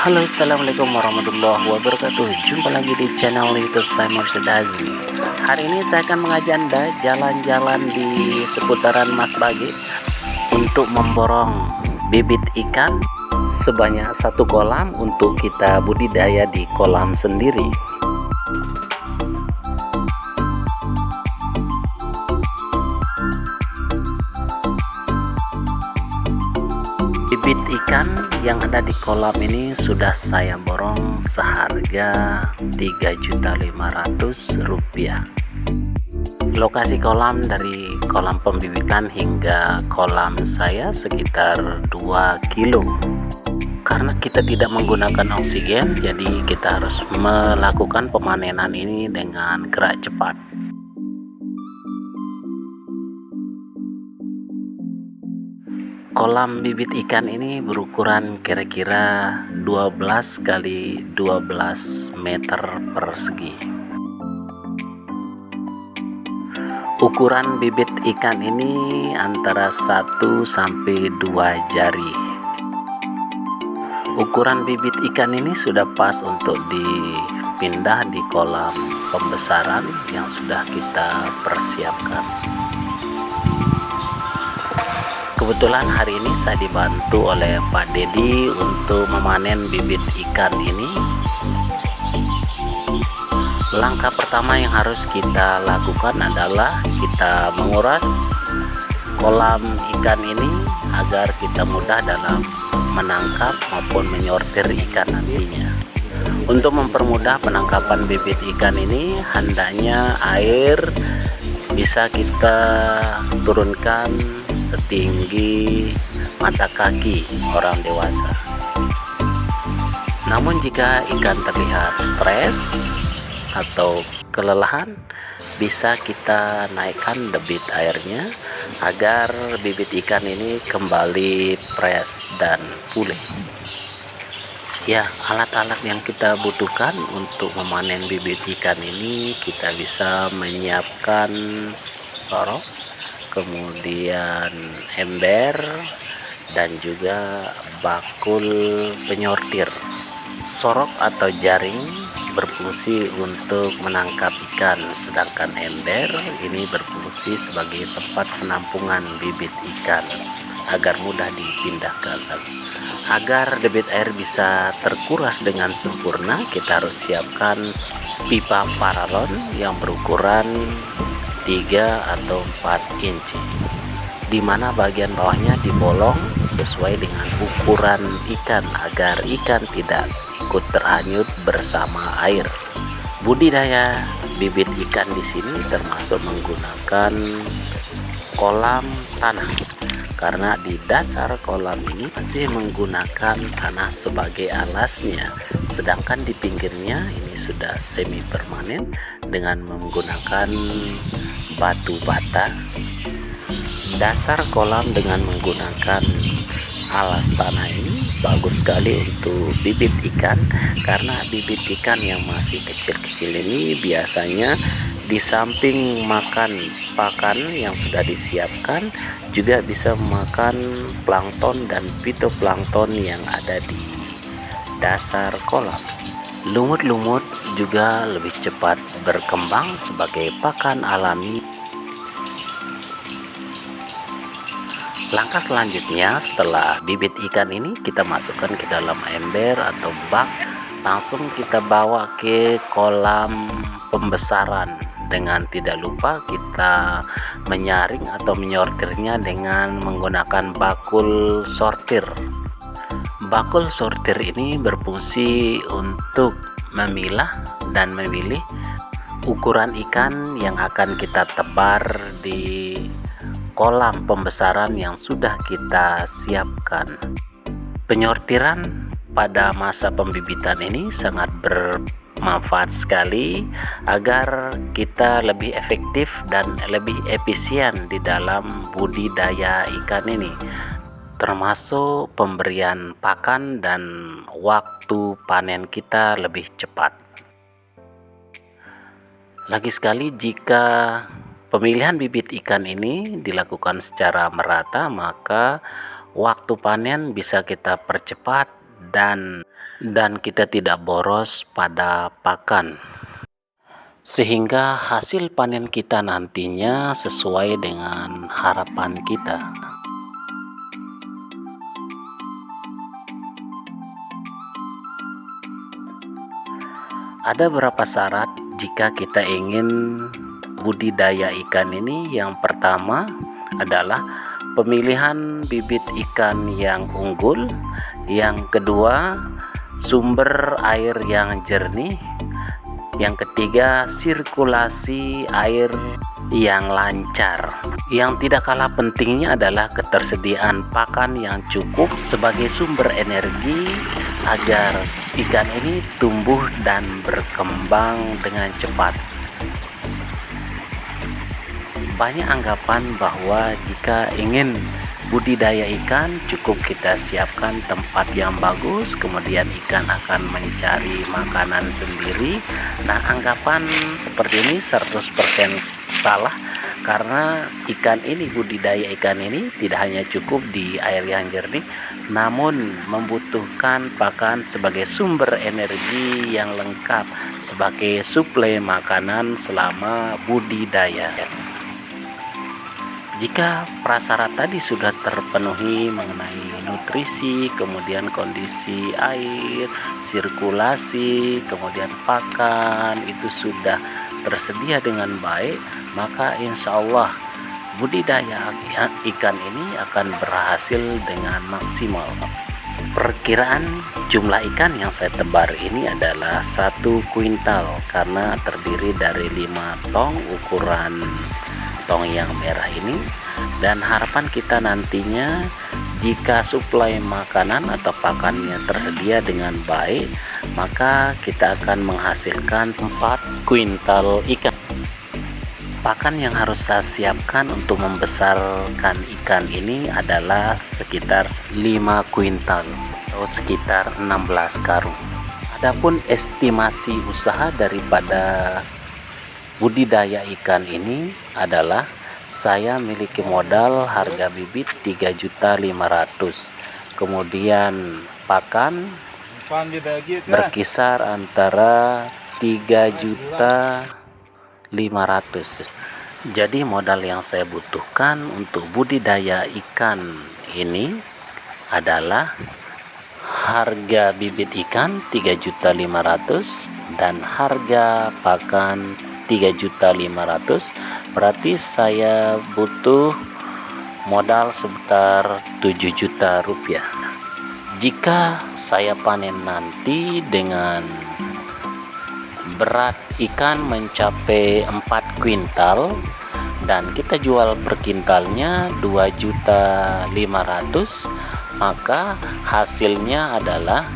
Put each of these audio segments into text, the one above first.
Halo, assalamualaikum warahmatullahi wabarakatuh. Jumpa lagi di channel YouTube saya Mursyid Azmi. Hari ini saya akan mengajak Anda jalan-jalan di seputaran Mas Bagi untuk memborong bibit ikan sebanyak satu kolam untuk kita budidaya di kolam sendiri. Bibit ikan yang ada di kolam ini sudah saya borong seharga Rp3.500.000. Lokasi kolam dari kolam pembibitan hingga kolam saya sekitar 2 kilo. Karena kita tidak menggunakan oksigen, jadi kita harus melakukan pemanenan ini dengan gerak cepat. Kolam bibit ikan ini berukuran kira-kira 12 kali 12 meter persegi. Ukuran bibit ikan ini antara 1 sampai 2 jari. Ukuran bibit ikan ini sudah pas untuk dipindah di kolam pembesaran yang sudah kita persiapkan. Kebetulan hari ini saya dibantu oleh Pak Dedi untuk memanen bibit ikan ini. Langkah pertama yang harus kita lakukan adalah kita menguras kolam ikan ini agar kita mudah dalam menangkap maupun menyortir ikan nantinya. Untuk mempermudah penangkapan bibit ikan ini, hendaknya air bisa kita turunkan setinggi mata kaki orang dewasa. Namun jika ikan terlihat stres atau kelelahan, bisa kita naikkan debit airnya agar bibit ikan ini kembali fresh dan pulih. Ya, alat-alat yang kita butuhkan untuk memanen bibit ikan ini, kita bisa menyiapkan sorok, kemudian ember, dan juga bakul penyortir. Sorok atau jaring berfungsi untuk menangkap ikan, sedangkan ember ini berfungsi sebagai tempat penampungan bibit ikan agar mudah dipindahkan. Agar debit air bisa terkuras dengan sempurna, kita harus siapkan pipa paralon yang berukuran 3 atau 4 inci, di mana bagian bawahnya dibolong sesuai dengan ukuran ikan agar ikan tidak ikut terhanyut bersama air. Budidaya bibit ikan di sini termasuk menggunakan kolam tanah, karena di dasar kolam ini masih menggunakan tanah sebagai alasnya, sedangkan di pinggirnya ini sudah semi permanen dengan menggunakan batu bata. Dasar kolam dengan menggunakan alas tanah ini bagus sekali untuk bibit ikan, karena bibit ikan yang masih kecil-kecil ini biasanya di samping makan pakan yang sudah disiapkan, juga bisa makan plankton dan fitoplankton yang ada di dasar kolam. Lumut-lumut juga lebih cepat berkembang sebagai pakan alami. Langkah selanjutnya, setelah bibit ikan ini kita masukkan ke dalam ember atau bak, langsung kita bawa ke kolam pembesaran. Dengan tidak lupa kita menyaring atau menyortirnya dengan menggunakan bakul sortir. Bakul sortir ini berfungsi untuk memilah dan memilih ukuran ikan yang akan kita tebar di kolam pembesaran yang sudah kita siapkan. Penyortiran pada masa pembibitan ini sangat bermanfaat sekali agar kita lebih efektif dan lebih efisien di dalam budidaya ikan ini, termasuk pemberian pakan dan waktu panen kita lebih cepat. Lagi sekali, jika pemilihan bibit ikan ini dilakukan secara merata, maka waktu panen bisa kita percepat dan kita tidak boros pada pakan, sehingga hasil panen kita nantinya sesuai dengan harapan kita. Ada beberapa syarat jika kita ingin budidaya ikan ini. Yang pertama adalah pemilihan bibit ikan yang unggul. Yang kedua, sumber air yang jernih. Yang ketiga, sirkulasi air yang lancar. Yang tidak kalah pentingnya adalah ketersediaan pakan yang cukup sebagai sumber energi agar ikan ini tumbuh dan berkembang dengan cepat. Banyak anggapan bahwa jika ingin budidaya ikan cukup kita siapkan tempat yang bagus, kemudian ikan akan mencari makanan sendiri. Nah, anggapan seperti ini 100% salah, karena budidaya ikan ini tidak hanya cukup di air yang jernih, namun membutuhkan pakan sebagai sumber energi yang lengkap sebagai suplai makanan selama budidaya. Jika prasyarat tadi sudah terpenuhi mengenai nutrisi, kemudian kondisi air, sirkulasi, kemudian pakan itu sudah tersedia dengan baik, maka insya Allah budidaya ikan ini akan berhasil dengan maksimal. Perkiraan jumlah ikan yang saya tebar ini adalah 1 kuintal karena terdiri dari 5 tong ukuran tong yang merah ini, dan harapan kita nantinya jika suplai makanan atau pakannya tersedia dengan baik, maka kita akan menghasilkan 4 kuintal ikan. Pakan yang harus saya siapkan untuk membesarkan ikan ini adalah sekitar 5 kuintal atau sekitar 16 karung. Adapun estimasi usaha daripada budidaya ikan ini adalah saya miliki modal harga bibit 3.500.000, kemudian pakan berkisar antara 3.500.000. Jadi modal yang saya butuhkan untuk budidaya ikan ini adalah harga bibit ikan 3.500.000 dan harga pakan 3.500.000, berarti saya butuh modal sekitar 7 juta rupiah. Jika saya panen nanti dengan berat ikan mencapai 4 kuintal dan kita jual per kintalnya 2.500.000, maka hasilnya adalah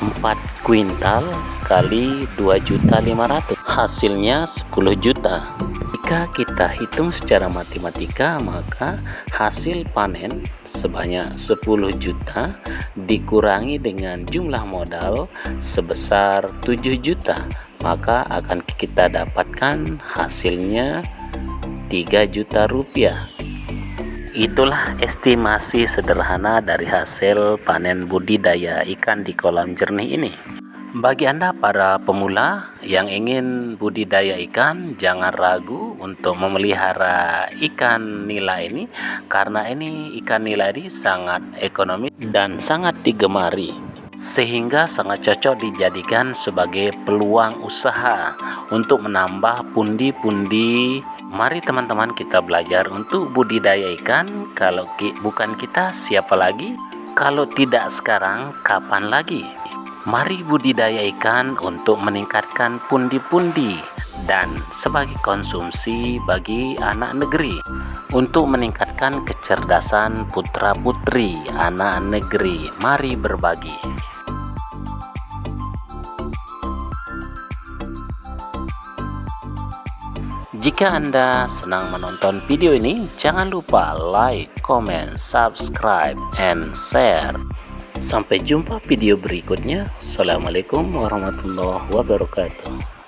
4 kuintal kali 2.500.000, hasilnya 10 juta. Jika kita hitung secara matematika, maka hasil panen sebanyak 10 juta dikurangi dengan jumlah modal sebesar 7 juta, maka akan kita dapatkan hasilnya 3 juta rupiah. Itulah estimasi sederhana dari hasil panen budidaya ikan di kolam jernih ini. Bagi Anda para pemula yang ingin budidaya ikan, jangan ragu untuk memelihara ikan nila ini, karena ini ikan nila ini sangat ekonomis dan sangat digemari, sehingga sangat cocok dijadikan sebagai peluang usaha untuk menambah pundi-pundi. Mari teman-teman kita belajar untuk budidaya ikan. Kalau bukan kita, siapa lagi? Kalau tidak sekarang, kapan lagi? Mari budidaya ikan untuk meningkatkan pundi-pundi dan sebagai konsumsi bagi anak negeri, untuk meningkatkan kecerdasan putra-putri anak negeri. Mari berbagi. Jika Anda senang menonton video ini, jangan lupa like, comment, subscribe, and share. Sampai jumpa video berikutnya. Assalamualaikum warahmatullahi wabarakatuh.